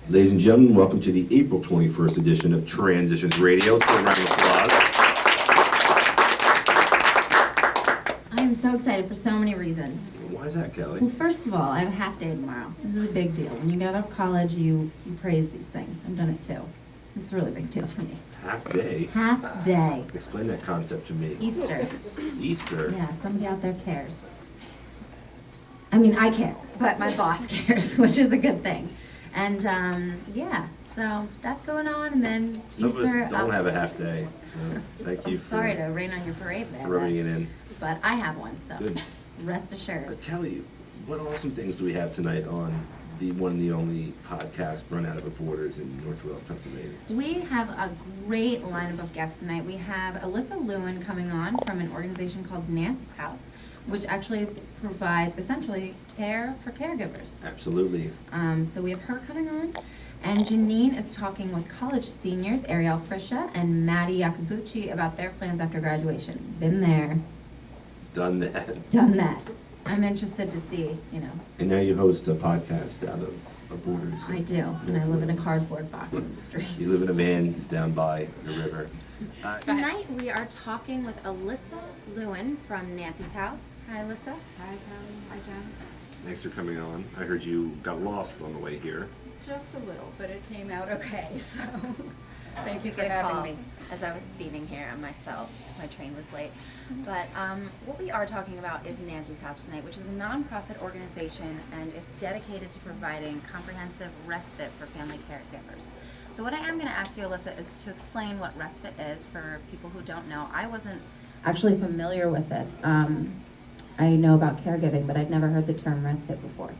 Ladies and gentlemen, welcome to the April 21st edition of Transitions Radio. Let's give a round of applause. I am so excited for so many reasons. Why is that, Kelly? Well, first of all, I have a half day tomorrow. This is a big deal. When you get out of college, you praise these things. I've done it too. It's a really big deal for me. Half day? Half day. Explain that concept to me. Easter. Easter? Yeah, somebody out there cares. I mean, I care, but my boss cares, which is a good thing. And, yeah, so that's going on, and then Some Easter. of us don't have a half day. So thank you I'm sorry to rain on your parade there. rubbing it in. But I have one, so Good. rest assured. Kelly, what awesome things do we have tonight on the one and the only podcast run out of the borders in North Wales, Pennsylvania? We have a great lineup of guests tonight. We have Elissa Lewin coming on from an organization called Nancy's House, which actually provides essentially care for caregivers. Absolutely. So we have her coming on. And Janene is talking with college seniors, Arielle, Friscia, and Maddie, Iacobucci, about their plans after graduation. Been there, Done that. done that. I'm interested to see, And now you host a podcast out of Borders. I do, and I live in a cardboard box on the street. You live in a van down by the river. Tonight we are talking with Elissa Lewin from Nancy's House. Hi, Elissa. Hi, Callie. Hi, Jon. Thanks for coming on. I heard you got lost on the way here. Just a little, but it came out okay, so thank you for Get a call having me. as I was speeding here myself. My train was late. But what we are talking about is Nancy's House tonight, which is a nonprofit organization, and it's dedicated to providing comprehensive respite for family caregivers. So what I am going to ask you, Elissa, is to explain what respite is for people who don't know. I wasn't actually familiar with it. I know about caregiving, but I'd never heard the term respite before.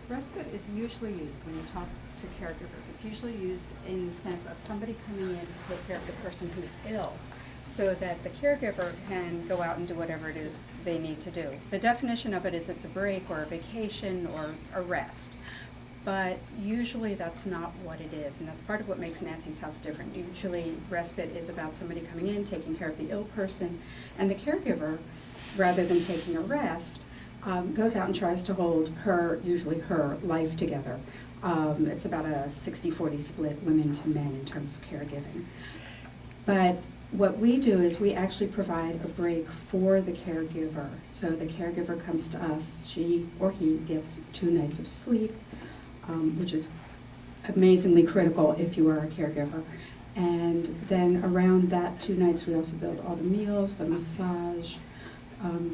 Respite is usually used when you talk to caregivers. It's usually used in the sense of somebody coming in to take care of the person who's ill, so that the caregiver can go out and do whatever it is they need to do. The definition of it is it's a break or a vacation or a rest. But usually that's not what it is, and that's part of what makes Nancy's House different. Usually respite is about somebody coming in, taking care of the ill person, and the caregiver, rather than taking a rest, goes out and tries to hold usually her life together. It's about a 60-40 split, women to men, in terms of caregiving. But what we do is we actually provide a break for the caregiver. So the caregiver comes to us, she or he gets 2 nights of sleep, which is amazingly critical if you are a caregiver. And then around that 2 nights, we also build all the meals, the massage,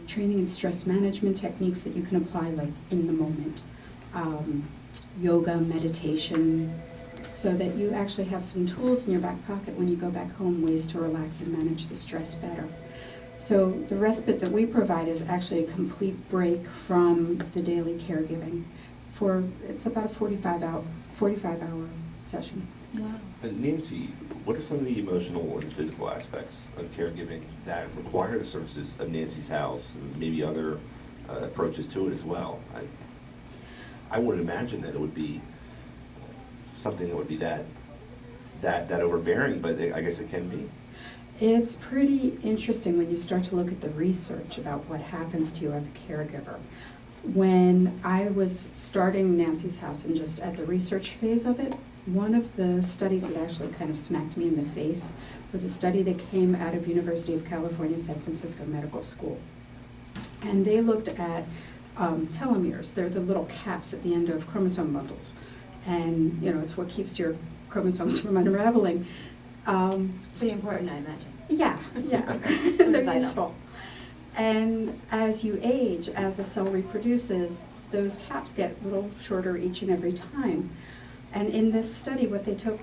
training and stress management techniques that you can apply like in the moment, yoga, meditation, so that you actually have some tools in your back pocket when you go back home, ways to relax and manage the stress better. So the respite that we provide is actually a complete break from the daily caregiving. It's about a 45-hour session. Wow. Nancy, what are some of the emotional and physical aspects of caregiving that require the services of Nancy's House, and maybe other approaches to it as well? I would imagine that it would be something that would be that overbearing, but I guess it can be. It's pretty interesting when you start to look at the research about what happens to you as a caregiver. When I was starting Nancy's House and just at the research phase of it, one of the studies that actually kind of smacked me in the face was a study that came out of University of California, San Francisco Medical School. And they looked at telomeres. They're the little caps at the end of chromosome bundles. And, it's what keeps your chromosomes from unraveling. Pretty important, I imagine. Yeah. They're vital. useful. And as you age, as a cell reproduces, those caps get a little shorter each and every time. And in this study, what they took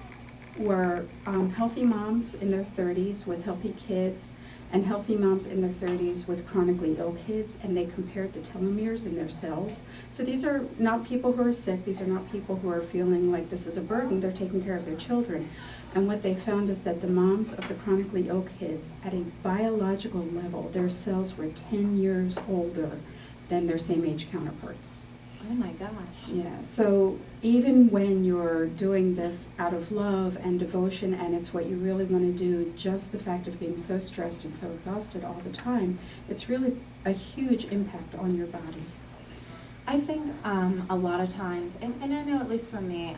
were healthy moms in their 30s with healthy kids, and healthy moms in their 30s with chronically ill kids, and they compared the telomeres in their cells. So these are not people who are sick, these are not people who are feeling like this is a burden, they're taking care of their children. And what they found is that the moms of the chronically ill kids, at a biological level, their cells were 10 years older than their same age counterparts. Oh my gosh. Yeah, so even when you're doing this out of love and devotion and it's what you really want to do, just the fact of being so stressed and so exhausted all the time, it's really a huge impact on your body. I think a lot of times, and I know at least for me,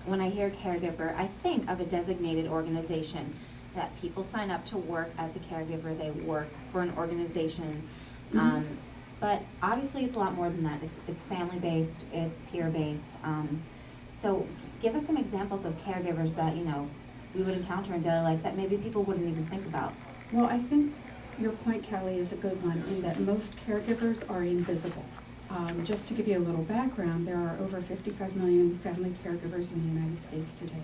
when I hear caregiver, I think of a designated organization that people sign up to work as a caregiver. They work for an organization. But obviously it's a lot more than that. It's family-based, it's peer-based. So give us some examples of caregivers that, you know, we would encounter in daily life that maybe people wouldn't even think about. Well, I think your point, Callie, is a good one in that most caregivers are invisible. Just to give you a little background, there are over 55 million family caregivers in the United States today,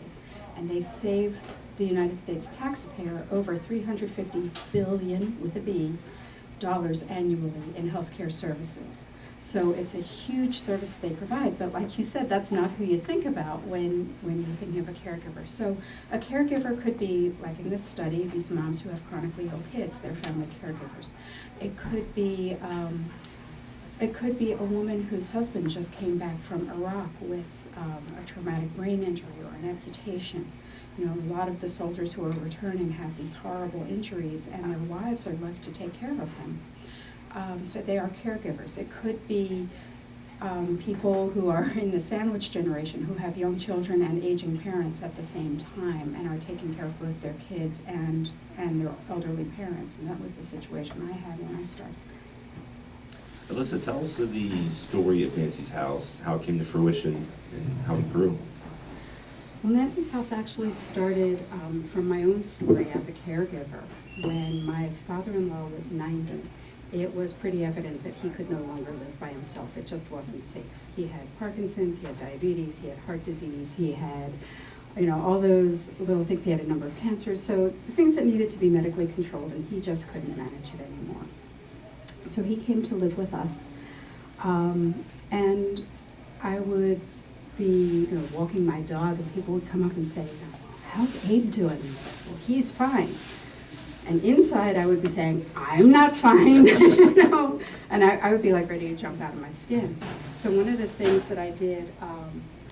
and they save the United States taxpayer over $350 billion, with a B, dollars annually in healthcare services. So it's a huge service they provide, but like you said, that's not who you think about when you're thinking of a caregiver. So a caregiver could be, like in this study, these moms who have chronically ill kids, they're family caregivers. It could be a woman whose husband just came back from Iraq with a traumatic brain injury or an amputation. You know, a lot of the soldiers who are returning have these horrible injuries, and their wives are left to take care of them. So they are caregivers. It could be people who are in the sandwich generation who have young children and aging parents at the same time and are taking care of both their kids and their elderly parents. And that was the situation I had when I started this. Elissa, tell us the story of Nancy's house, how it came to fruition, and how it grew. Well, Nancy's house actually started from my own story as a caregiver. When my father-in-law was 90, it was pretty evident that he could no longer live by himself. It just wasn't safe. He had Parkinson's, he had diabetes, he had heart disease, he had, you know, all those little things. He had a number of cancers, so the things that needed to be medically controlled, and he just couldn't manage it anymore. So he came to live with us, and I would be, you know, walking my dog, and people would come up and say, "How's Abe doing?" "Well, he's fine." And inside I would be saying, "I'm not fine," you know, and I would be like ready to jump out of my skin. So one of the things that I did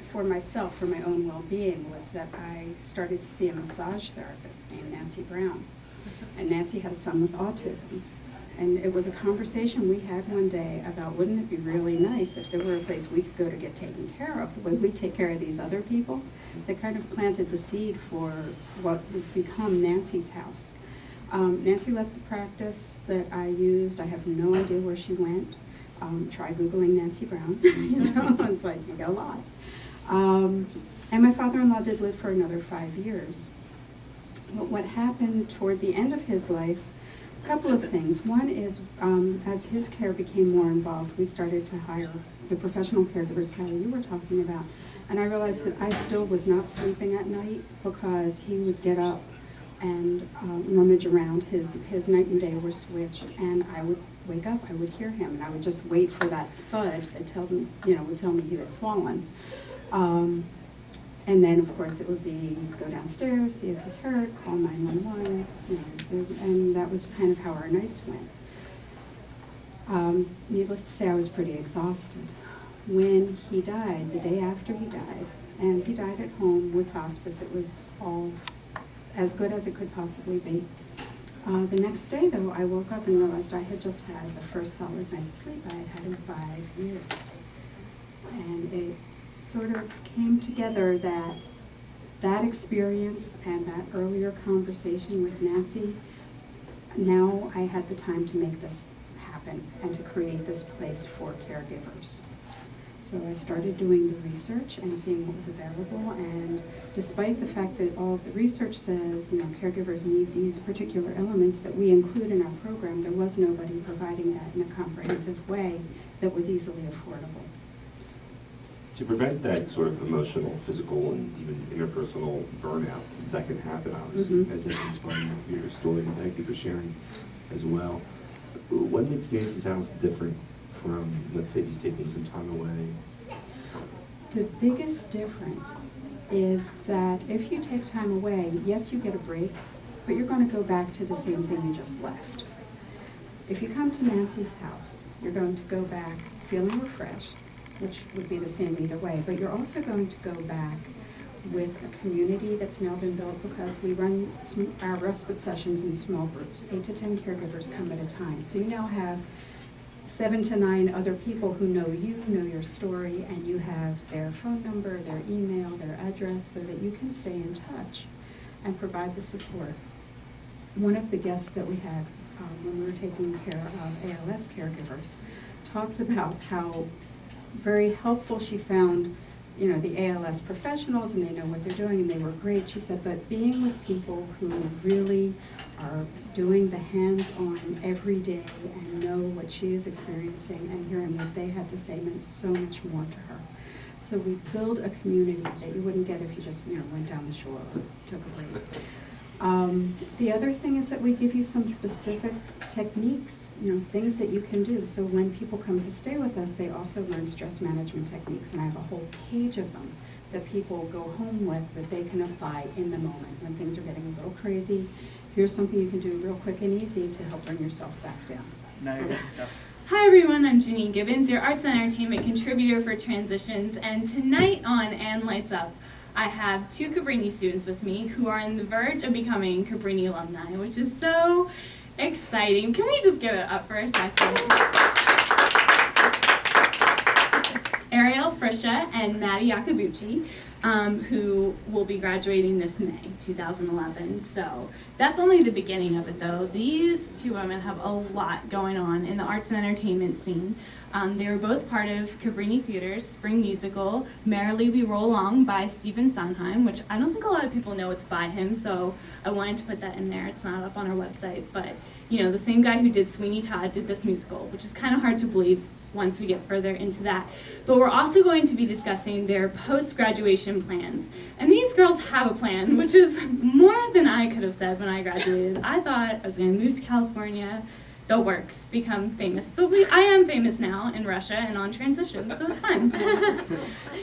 for myself, for my own well-being, was that I started to see a massage therapist named Nancy Brown. And Nancy had a son with autism. And it was a conversation we had one day about, wouldn't it be really nice if there were a place we could go to get taken care of the way we take care of these other people? That kind of planted the seed for what would become Nancy's house. Nancy left the practice that I used. I have no idea where she went. Try Googling Nancy Brown. You know, it's like, you get a lot. And my father-in-law did live for another 5 years. But what happened toward the end of his life, a couple of things. One is, as his care became more involved, we started to hire the professional caregivers, Callie, you were talking about. And I realized that I still was not sleeping at night because he would get up and rummage around. His night and day were switched, and I would wake up, I would hear him, and I would just wait for that thud that would tell me he had fallen. And then, of course, it would be go downstairs, see if he's hurt, call 911, you know, and that was kind of how our nights went. Needless to say, I was pretty exhausted. When he died, the day after he died, and he died at home with hospice, it was all as good as it could possibly be. The next day, though, I woke up and realized I had just had the first solid night's sleep I had had in 5 years. And it sort of came together that that experience and that earlier conversation with Nancy, now I had the time to make this happen and to create this place for caregivers. So I started doing the research and seeing what was available, and despite the fact that all of the research says, you know, caregivers need these particular elements that we include in our program, there was nobody providing that in a comprehensive way that was easily affordable. To prevent that sort of emotional, physical, and even interpersonal burnout that can happen, obviously, as evidenced by your story, and thank you for sharing as well. What makes Nancy's house different from, let's say, just taking some time away? The biggest difference is that if you take time away, yes, you get a break, but you're going to go back to the same thing you just left. If you come to Nancy's house, you're going to go back feeling refreshed, which would be the same either way, but you're also going to go back with a community that's now been built because we run our respite sessions in small groups. 8 to 10 caregivers come at a time. So you now have 7 to 9 other people who know you, know your story, and you have their phone number, their email, their address, so that you can stay in touch and provide the support. One of the guests that we had when we were taking care of ALS caregivers talked about how very helpful she found, you know, the ALS professionals, and they know what they're doing, and they were great. She said, but being with people who really are doing the hands-on every day and know what she is experiencing and hearing what they had to say meant so much more to her. So we build a community that you wouldn't get if you just, you know, went down the shore or took a break. The other thing is that we give you some specific techniques, you know, things that you can do. So when people come to stay with us, they also learn stress management techniques, and I have a whole page of them that people go home with that they can apply in the moment when things are getting a little crazy. Here's something you can do real quick and easy to help bring yourself back down. Now you're getting stuff. Hi everyone, I'm Janene Gibbons, your arts and entertainment contributor for Transitions, and tonight on And Lights Up, I have 2 Cabrini students with me who are on the verge of becoming Cabrini alumni, which is so exciting. Can we just give it up for a second? Arielle, Friscia, and Maddie Iacobucci, who will be graduating this May 2011. So that's only the beginning of it, though. These 2 women have a lot going on in the arts and entertainment scene. They were both part of Cabrini Theater's spring musical, Merrily We Roll Along by Stephen Sondheim, which I don't think a lot of people know it's by him, so I wanted to put that in there. It's not up on our website, but you know, the same guy who did Sweeney Todd did this musical, which is kind of hard to believe once we get further into that. But we're also going to be discussing their post-graduation plans. And these girls have a plan, which is more than I could have said when I graduated. I thought I was going to move to California, the works, become famous. But I am famous now in Russia and on Transitions, so it's fun.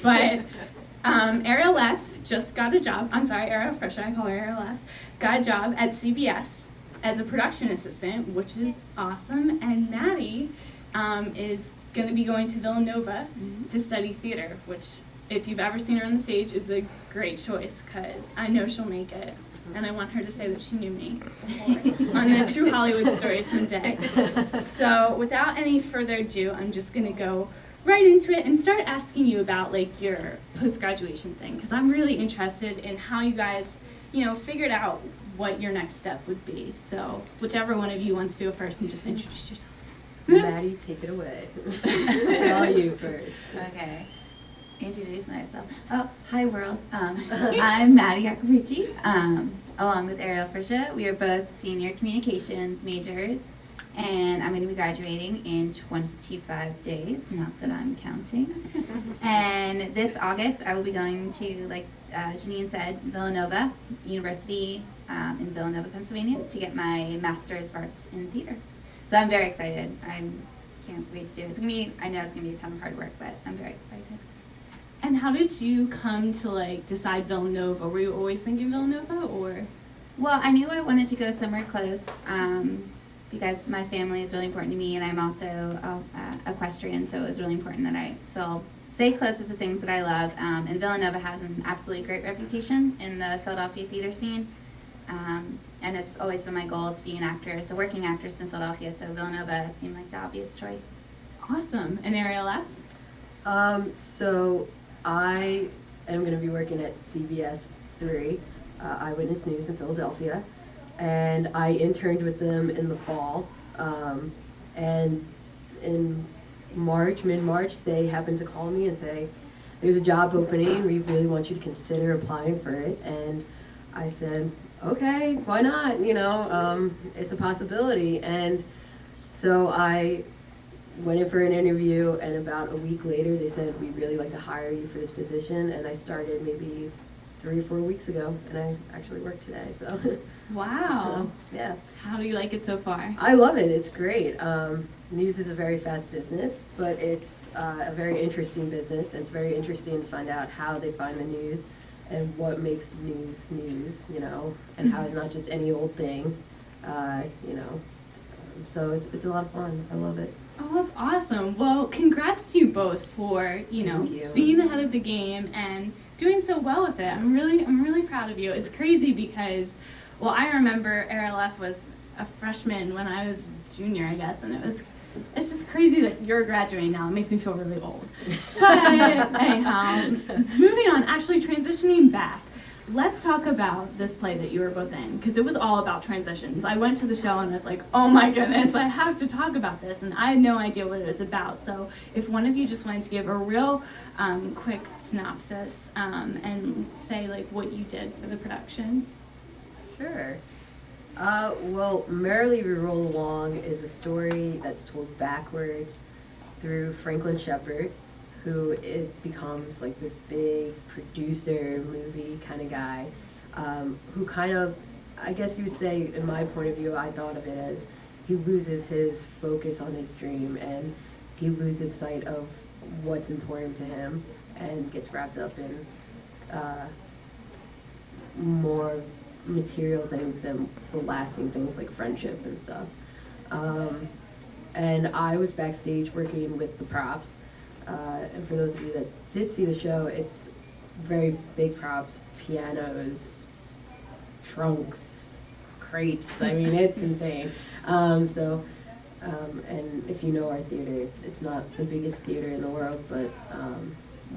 But Arielle F. just got a job. I'm sorry, Arielle Friscia, I call her Arielle F. Got a job at CBS as a production assistant, which is awesome. And Maddie is going to be going to Villanova to study theater, which, if you've ever seen her on the stage, is a great choice because I know she'll make it. And I want her to say that she knew me on the True Hollywood Story someday. So without any further ado, I'm just going to go right into it and start asking you about like your post-graduation thing, because I'm really interested in how you guys, you know, figured out what your next step would be. So whichever one of you wants to go first and just introduce yourselves. Maddie, take it away. All you first. Okay. Introduce myself. Oh, hi world. I'm Maddie Iacobucci, along with Arielle Friscia. We are both senior communications majors, and I'm going to be graduating in 25 days, not that I'm counting. And this August, I will be going to, like Janene said, Villanova University in Villanova, Pennsylvania, to get my Master's of Arts in Theater. So I'm very excited. I can't wait to do it. It's going to be, I know it's going to be a ton of hard work, but I'm very excited. And how did you come to like decide Villanova? Were you always thinking Villanova, or? Well, I knew I wanted to go somewhere close because my family is really important to me, and I'm also equestrian, so it was really important that I still stay close to the things that I love. And Villanova has an absolutely great reputation in the Philadelphia theater scene, and it's always been my goal to be an actress, a working actress in Philadelphia, so Villanova seemed like the obvious choice. Awesome. And Arielle? So I am going to be working at CBS 3, Eyewitness News in Philadelphia, and I interned with them in the fall, and in March, mid-March, they happened to call me and say, there's a job opening, we really want you to consider applying for it, and I said, okay, why not, you know, it's a possibility. And so I went in for an interview, and about a week later they said, we'd really like to hire you for this position, and I started maybe 3 or 4 weeks ago, and I actually work today, so. Wow. So, yeah. How do you like it so far? I love it, it's great. News is a very fast business, but it's a very interesting business, and it's very interesting to find out how they find the news and what makes news, you know, and how it's not just any old thing, you know. So it's a lot of fun, I love it. Oh, that's awesome. Well, congrats to you both for, you know, being ahead of the game and doing so well with it. I'm really proud of you. It's crazy because, well, I remember Arielle F. was a freshman when I was junior, I guess, and it was it's just crazy that you're graduating now. It makes me feel really old. But anyhow, moving on, actually transitioning back. Let's talk about this play that you were both in, because it was all about transitions. I went to the show and was like, oh my goodness, I have to talk about this, and I had no idea what it was about. So if one of you just wanted to give a real quick synopsis and say like what you did for the production. Sure. Well, Merrily We Roll Along is a story that's told backwards through Franklin Shepard, who it becomes like this big producer movie kind of guy, who kind of, I guess you would say, in my point of view, I thought of it as he loses his focus on his dream and he loses sight of what's important to him and gets wrapped up in more material things than the lasting things like friendship and stuff. And I was backstage working with the props. And for those of you that did see the show, it's very big props, pianos, trunks, crates. I mean, it's insane. And if you know our theater, it's not the biggest theater in the world, but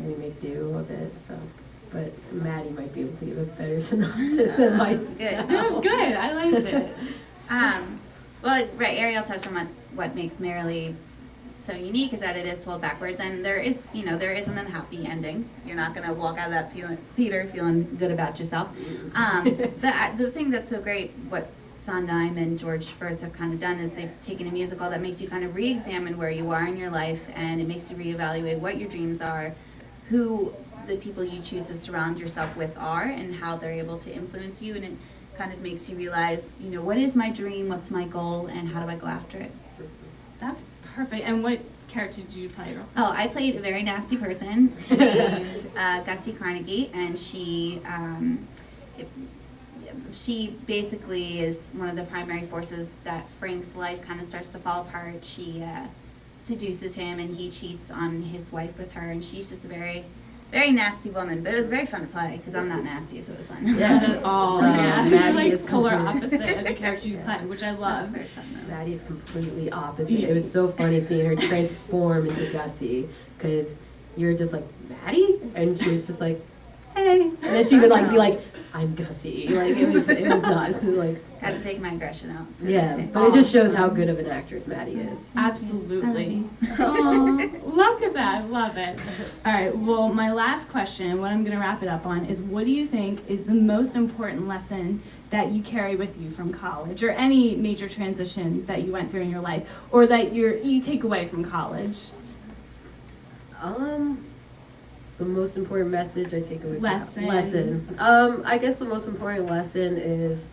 we make do of it. So, but Maddie might be able to give a better synopsis than myself. Good. It was good. I liked it. Well, right, Arielle touched on what makes Merrily so unique is that it is told backwards, and there isn't a happy ending. You're not going to walk out of that theater feeling good about yourself. The thing that's so great, what Sondheim and George Firth have kind of done, is they've taken a musical that makes you kind of re-examine where you are in your life, and it makes you reevaluate what your dreams are, who the people you choose to surround yourself with are, and how they're able to influence you, and it kind of makes you realize, what is my dream, what's my goal, and how do I go after it. That's perfect. And what character did you play? Oh, I played a very nasty person named Gussie Carnegie, and she basically is one of the primary forces that Frank's life kind of starts to fall apart. She seduces him, and he cheats on his wife with her, and she's just a very, very nasty woman. But it was very fun to play because I'm not nasty, so it was fun. Yeah. Oh, yeah. You're like polar opposite of the character you play, which I love. Very fun, though. Maddie is completely opposite. It was so funny seeing her transform into Gussie, because you're just like, Maddie? And she was just like, hey. And then she would like be like, I'm Gussie. Like, it was nuts. Like, Had to take my aggression out. yeah, but it just shows how good of an actress Maddie is. Absolutely. Oh, look at that. Love it. All right. Well, my last question, what I'm going to wrap it up on, is what do you think is the most important lesson that you carry with you from college, or any major transition that you went through in your life, or that you take away from college? The most important message I take away. Lesson. I guess the most important lesson is,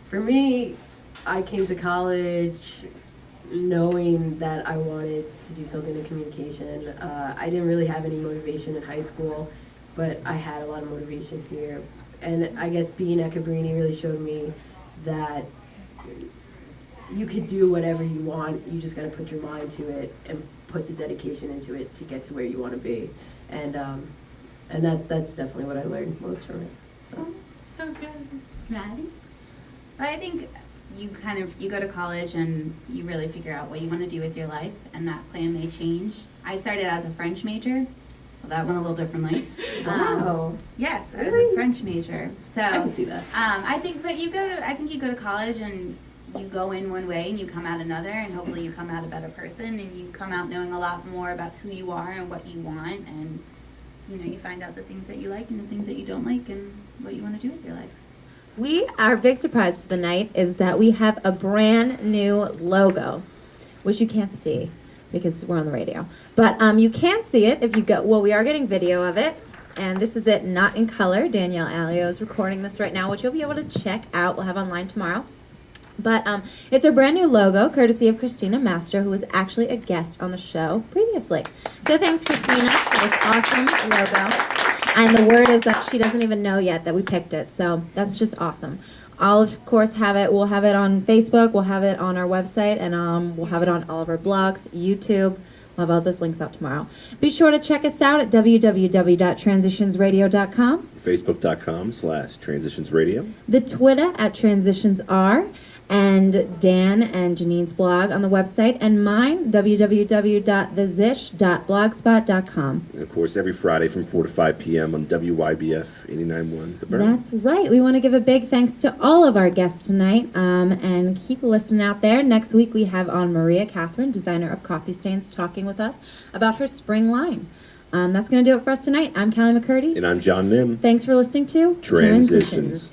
for me, I came to college knowing that I wanted to do something in communication. I didn't really have any motivation in high school, but I had a lot of motivation here. And I guess being at Cabrini really showed me that you could do whatever you want. You just got to put your mind to it and put the dedication into it to get to where you want to be. And that's definitely what I learned most from it. So good. Maddie? I think you go to college and you really figure out what you want to do with your life, and that plan may change. I started as a French major. Well, that went a little differently. Wow. Yes, I was a French major. So I can see that. I think you go to college and you go in one way and you come out another, and hopefully you come out a better person, and you come out knowing a lot more about who you are and what you want, and you find out the things that you like and the things that you don't like, and what you want to do with your life. Our big surprise for the night is that we have a brand new logo, which you can't see because we're on the radio. But you can see it if you go, well, we are getting video of it, and this is it not in color. Danielle Alio is recording this right now, which you'll be able to check out. We'll have online tomorrow. But it's a brand new logo, courtesy of Christina Mastro, who was actually a guest on the show previously. So thanks, Christina, for this awesome logo. And the word is that she doesn't even know yet that we picked it. So that's just awesome. I'll, of course, have it. We'll have it on Facebook. We'll have it on our website. And we'll have it on all of our blogs, YouTube. We'll have all those links out tomorrow. Be sure to check us out at www.transitionsradio.com Facebook.com/TransitionsRadio. The Twitter at TransitionsR, and Dan and Janine's blog on the website, and mine, www.thezish.blogspot.com. And of course, every Friday from 4 to 5 p.m. on WYBF 89.1 The Burn. That's right. We want to give a big thanks to all of our guests tonight, and keep listening out there. Next week we have on Maria Catherine, designer of coffee stains, talking with us about her spring line. That's going to do it for us tonight. I'm Callie McCurdy. And I'm John Nim. Thanks for listening to Transitions.